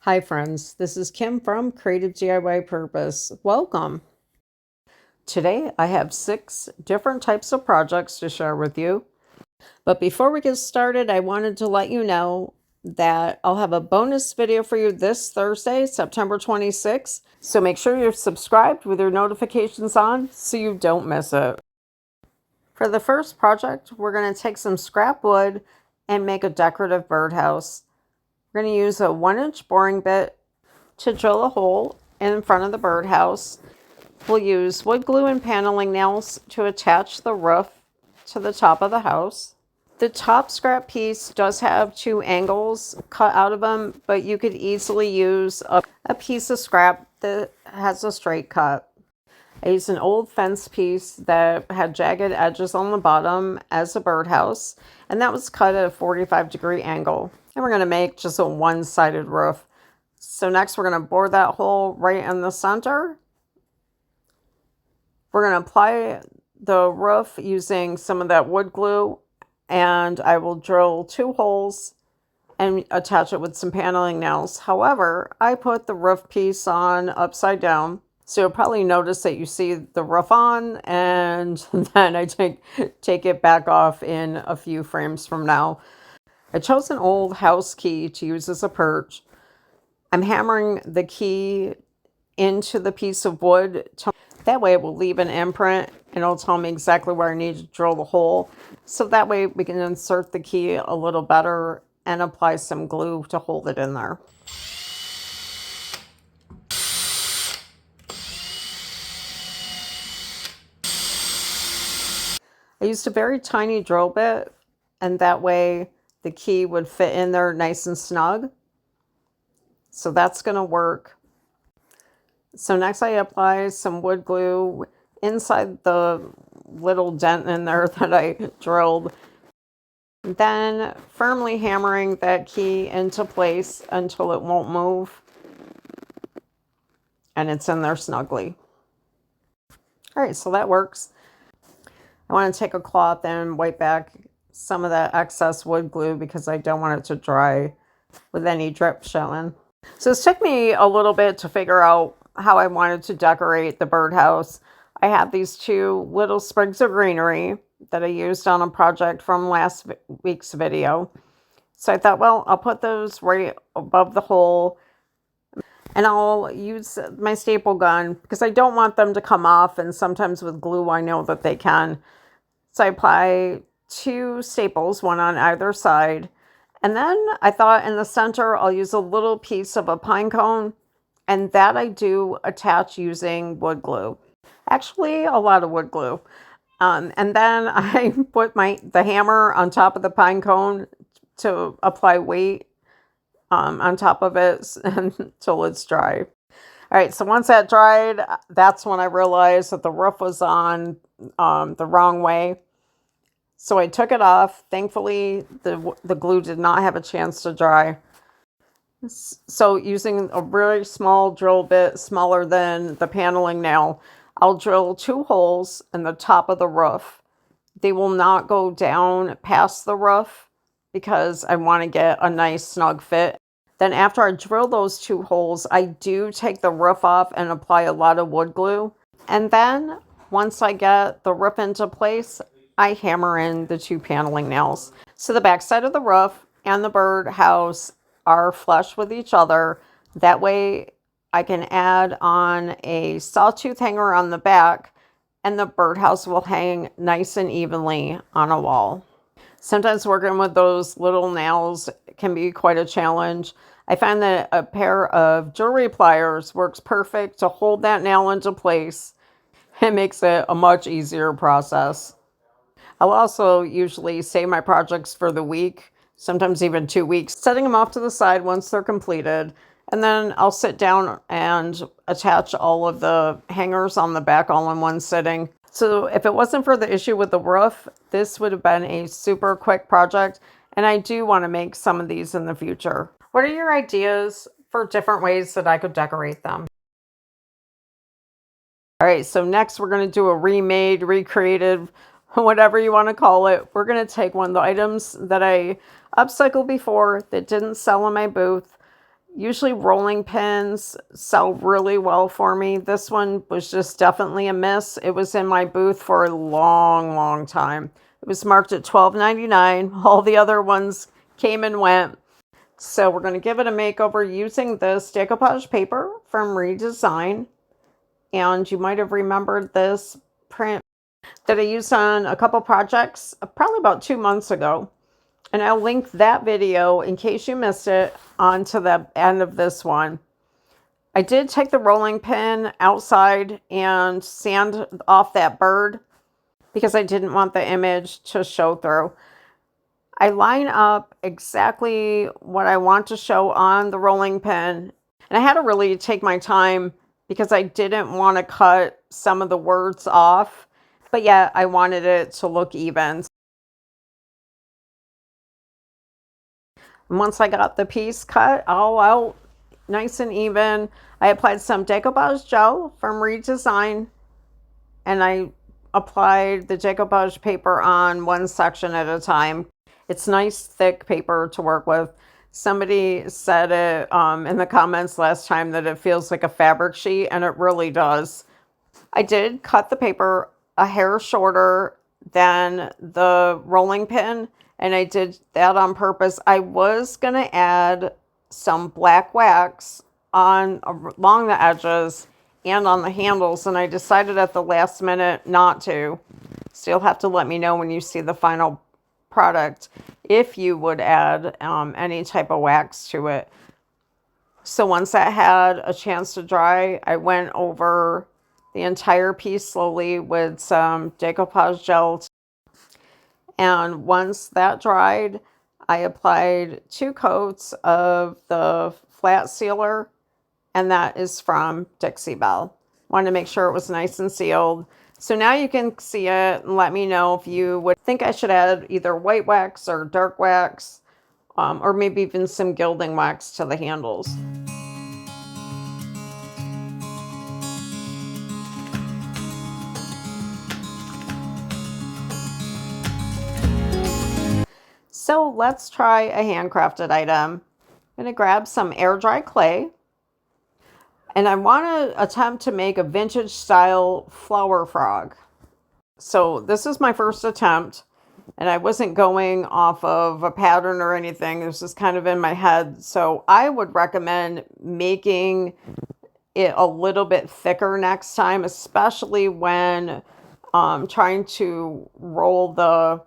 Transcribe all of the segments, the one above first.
Hi friends, this is Kim from Creative DIY Purpose. Welcome. Today I have 6 different types of projects to share with you. But before we get started, I wanted to let you know that I'll have a bonus video for you this Thursday, September 26th. So make sure you're subscribed with your notifications on so you don't miss it. For the first project, we're going to take some scrap wood and make a decorative birdhouse. We're going to use a 1-inch boring bit to drill a hole in front of the birdhouse. We'll use wood glue and paneling nails to attach the roof to the top of the house. The top scrap piece does have 2 angles cut out of them, but you could easily use a piece of scrap that has a straight cut. I used an old fence piece that had jagged edges on the bottom as a birdhouse, and that was cut at a 45-degree angle. And we're going to make just a one-sided roof. So next we're going to bore that hole right in the center. We're going to apply the roof using some of that wood glue, and I will drill 2 holes and attach it with some paneling nails. However, I put the roof piece on upside down, so you'll probably notice that you see the roof on, and then I take it back off in a few frames from now. I chose an old house key to use as a perch. I'm hammering the key into the piece of wood. That way it will leave an imprint and it'll tell me exactly where I need to drill the hole. So that way we can insert the key a little better and apply some glue to hold it in there. I used a very tiny drill bit, and that way the key would fit in there nice and snug. So that's going to work. So next I apply some wood glue inside the little dent in there that I drilled. Then firmly hammering that key into place until it won't move. And it's in there snugly. All right, so that works. I want to take a cloth and wipe back some of that excess wood glue because I don't want it to dry with any drip showing. So this took me a little bit to figure out how I wanted to decorate the birdhouse. I have these 2 little sprigs of greenery that I used on a project from last week's video. So I thought, well, I'll put those right above the hole, and I'll use my staple gun because I don't want them to come off, and sometimes with glue I know that they can. So I apply 2 staples, one on either side. And then I thought in the center, I'll use a little piece of a pine cone, and that I do attach using wood glue. Actually, a lot of wood glue. And then I put the hammer on top of the pine cone to apply weight on top of it until it's dry. All right, so once that dried, that's when I realized that the roof was on the wrong way. So I took it off. Thankfully, the glue did not have a chance to dry. So using a really small drill bit, smaller than the paneling nail, I'll drill 2 holes in the top of the roof. They will not go down past the roof because I want to get a nice snug fit. Then after I drill those 2 holes, I do take the roof off and apply a lot of wood glue. And then once I get the roof into place, I hammer in the 2 paneling nails. So the back side of the roof and the birdhouse are flush with each other. That way I can add on a sawtooth hanger on the back, and the birdhouse will hang nice and evenly on a wall. Sometimes working with those little nails can be quite a challenge. I find that a pair of jewelry pliers works perfect to hold that nail into place. It makes it a much easier process. I'll also usually save my projects for the week, sometimes even 2 weeks, setting them off to the side once they're completed. And then I'll sit down and attach all of the hangers on the back all in one sitting. So if it wasn't for the issue with the roof, this would have been a super quick project. And I do want to make some of these in the future. What are your ideas for different ways that I could decorate them? All right, so next we're going to do a remade, recreated, whatever you want to call it. We're going to take one of the items that I upcycled before that didn't sell in my booth, Usually rolling pins sell really well for me. This one was just definitely a miss. It was in my booth for a long, long time. It was marked at $12.99. All the other ones came and went. So we're going to give it a makeover using this decoupage paper from ReDESIGN. And you might have remembered this print that I used on a couple projects probably about 2 months ago. And I'll link that video in case you missed it onto the end of this one. I did take the rolling pin outside and sand off that bird because I didn't want the image to show through. I line up exactly what I want to show on the rolling pin. And I had to really take my time because I didn't want to cut some of the words off. But yeah, I wanted it to look even. And once I got the piece cut all out nice and even, I applied some decoupage gel from ReDESIGN, and I applied the decoupage paper on one section at a time. It's nice thick paper to work with. Somebody said it in the comments last time that it feels like a fabric sheet, and it really does. I did cut the paper a hair shorter than the rolling pin, and I did that on purpose. I was going to add some black wax along the edges and on the handles, and I decided at the last minute not to. So you'll have to let me know when you see the final product if you would add any type of wax to it. So once that had a chance to dry, I went over the entire piece slowly with some decoupage gel. And once that dried, I applied 2 coats of the flat sealer, and that is from Dixie Belle. Wanted to make sure it was nice and sealed. So now you can see it and let me know if you would think I should add either white wax or dark wax, or maybe even some gilding wax to the handles. So let's try a handcrafted item. I'm going to grab some air dry clay, and I want to attempt to make a vintage style flower frog. So this is my first attempt, and I wasn't going off of a pattern or anything. This is kind of in my head. So I would recommend making it a little bit thicker next time, especially when trying to roll the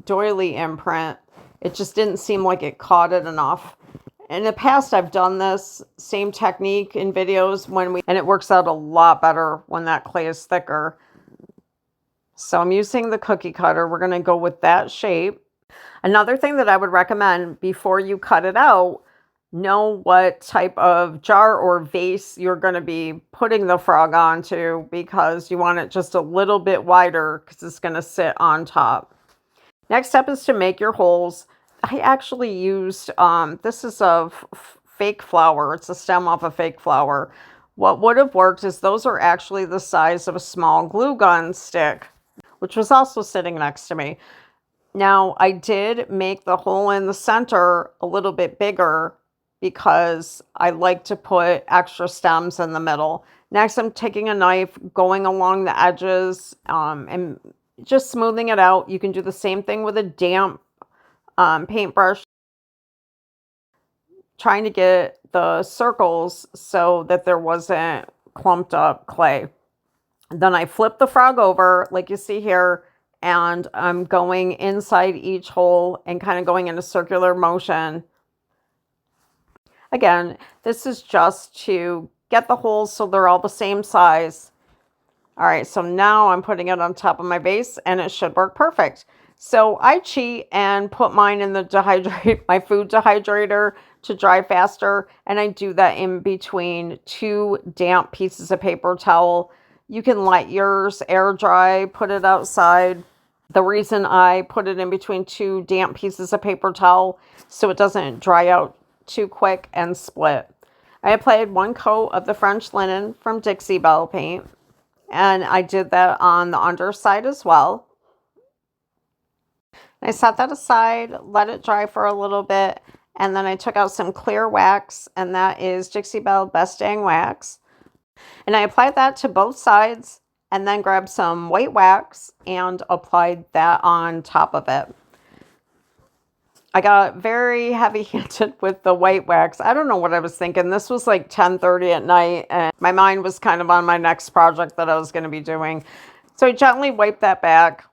doily imprint. It just didn't seem like it caught it enough. In the past, I've done this same technique in videos and it works out a lot better when that clay is thicker. So I'm using the cookie cutter. We're going to go with that shape. Another thing that I would recommend before you cut it out, know what type of jar or vase you're going to be putting the frog onto, because you want it just a little bit wider because it's going to sit on top. Next step is to make your holes. I actually used, this is a fake flower. It's a stem off a fake flower. What would have worked is those are actually the size of a small glue gun stick, which was also sitting next to me. Now, I did make the hole in the center a little bit bigger because I like to put extra stems in the middle. Next, I'm taking a knife, going along the edges, and just smoothing it out. You can do the same thing with a damp paintbrush, trying to get the circles so that there wasn't clumped up clay. Then I flip the frog over like you see here, and I'm going inside each hole and kind of going in a circular motion. Again, this is just to get the holes so they're all the same size. All right, so now I'm putting it on top of my base, and it should work perfect. So I cheat and put mine in the my food dehydrator to dry faster, and I do that in between 2 damp pieces of paper towel. You can let yours air dry, put it outside. The reason I put it in between 2 damp pieces of paper towel so it doesn't dry out too quick and split. I applied 1 coat of the French linen from Dixie Belle paint, and I did that on the underside as well. I set that aside, let it dry for a little bit, And then I took out some clear wax, and that is Dixie Belle Best Dang Wax. And I applied that to both sides, and then grabbed some white wax and applied that on top of it. I got very heavy-handed with the white wax. I don't know what I was thinking. This was like 10:30 at night, and my mind was kind of on my next project that I was going to be doing. So I gently wiped that back.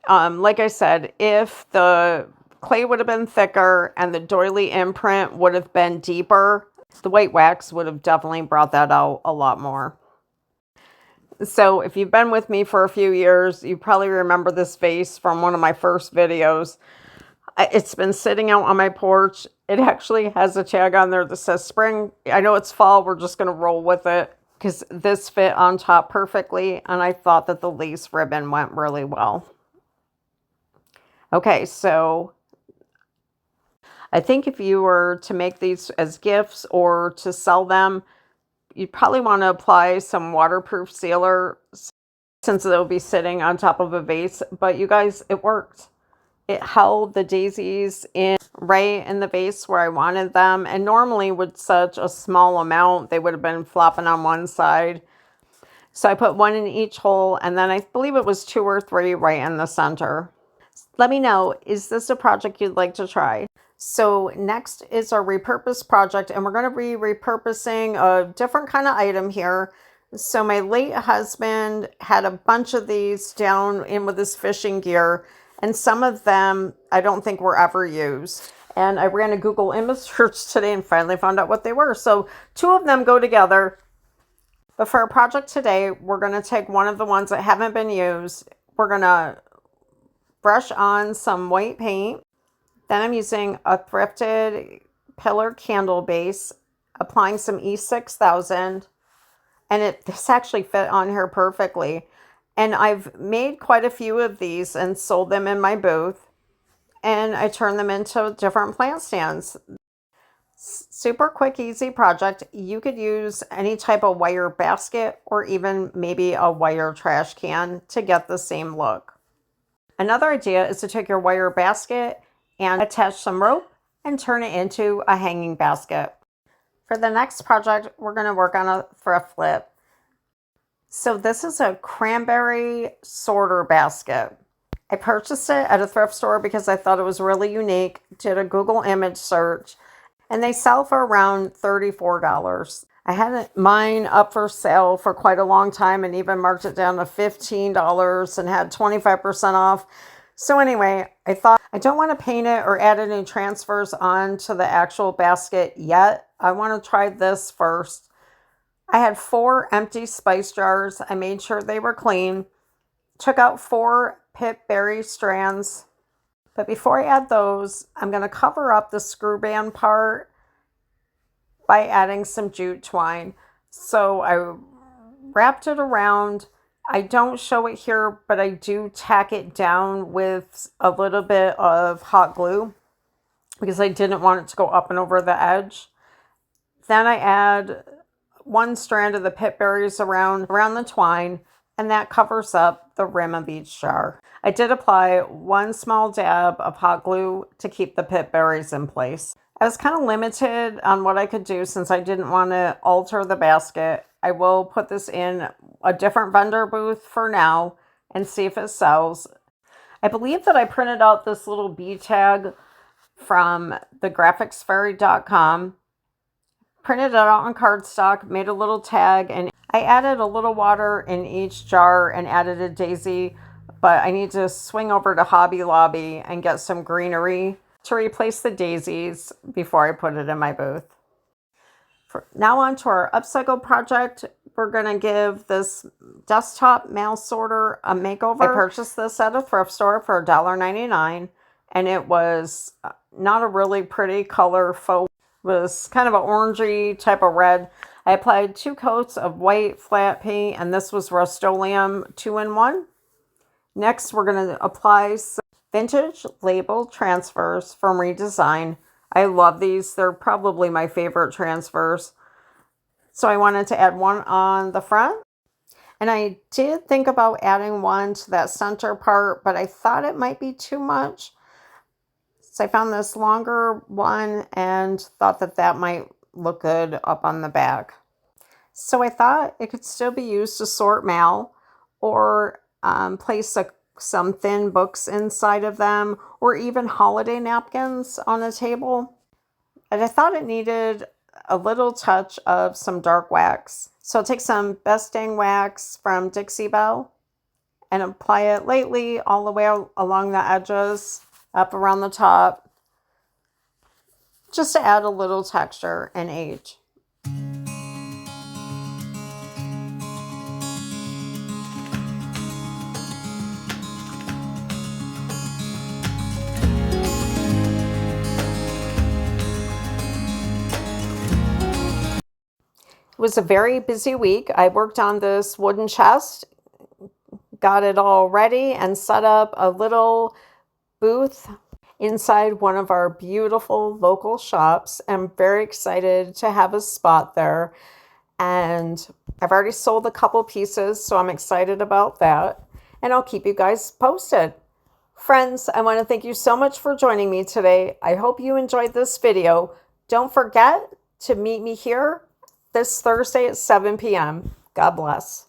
Like I said, if the clay would have been thicker and the doily imprint would have been deeper, the white wax would have definitely brought that out a lot more. So if you've been with me for a few years, you probably remember this vase from one of my first videos. It's been sitting out on my porch. It actually has a tag on there that says spring. I know it's fall. We're just going to roll with it because this fit on top perfectly. And I thought that the lace ribbon went really well. Okay, so I think if you were to make these as gifts or to sell them, you'd probably want to apply some waterproof sealer since it'll be sitting on top of a vase. But you guys, it worked. It held the daisies in right in the vase where I wanted them. And normally with such a small amount, they would have been flopping on one side. So I put one in each hole, and then I believe it was 2 or 3 right in the center. Let me know, is this a project you'd like to try? So next is our repurpose project, and we're going to be repurposing a different kind of item here. So my late husband had a bunch of these down in with his fishing gear, and some of them I don't think were ever used. And I ran a Google image search today and finally found out what they were. So 2 of them go together. But for our project today, we're going to take one of the ones that haven't been used. We're going to brush on some white paint. Then I'm using a Thrifted pillar candle base, applying some E6000. And this actually fit on here perfectly. And I've made quite a few of these and sold them in my booth. And I turned them into different plant stands. Super quick, easy project. You could use any type of wire basket or even maybe a wire trash can to get the same look. Another idea is to take your wire basket and attach some rope and turn it into a hanging basket. For the next project, we're going to work on a thrift flip. So this is a cranberry sorter basket. I purchased it at a thrift store because I thought it was really unique. Did a Google image search, and they sell for around $34. I had mine up for sale for quite a long time and even marked it down to $15 and had 25% off. So anyway, I thought I don't want to paint it or add any transfers onto the actual basket yet. I want to try this first. I had 4 empty spice jars. I made sure they were clean. Took out 4 pip berry strands. But before I add those, I'm going to cover up the screw band part by adding some jute twine. So I wrapped it around. I don't show it here, but I do tack it down with a little bit of hot glue because I didn't want it to go up and over the edge. Then I add 1 strand of the pip berries around the twine, and that covers up the rim of each jar. I did apply 1 small dab of hot glue to keep the pip berries in place. I was kind of limited on what I could do since I didn't want to alter the basket. I will put this in a different vendor booth for now and see if it sells. I believe that I printed out this little bee tag from the graphicsfairy.com. Printed it out on cardstock, made a little tag, and I added a little water in each jar and added a daisy, but I need to swing over to Hobby Lobby and get some greenery to replace the daisies before I put it in my booth. Now on to our upcycle project. We're going to give this desktop mail sorter a makeover. I purchased this at a thrift store for $1.99, and it was not a really pretty color faux. It was kind of an orangey type of red. I applied 2 coats of white flat paint, and this was Rust-Oleum 2-in-1. Next, we're going to apply some vintage label transfers from ReDESIGN. I love these. They're probably my favorite transfers. So I wanted to add 1 on the front. And I did think about adding 1 to that center part, but I thought it might be too much. So I found this longer one and thought that that might look good up on the back. So I thought it could still be used to sort mail or place some thin books inside of them, or even holiday napkins on a table. And I thought it needed a little touch of some dark wax. So I'll take some Best Dang wax from Dixie Belle and apply it lightly all the way along the edges, up around the top, just to add a little texture and age. It was a very busy week. I worked on this wooden chest, got it all ready, and set up a little booth inside one of our beautiful local shops. I'm very excited to have a spot there. And I've already sold a couple pieces, so I'm excited about that. And I'll keep you guys posted. Friends, I want to thank you so much for joining me today. I hope you enjoyed this video. Don't forget to meet me here this Thursday at 7 p.m. God bless.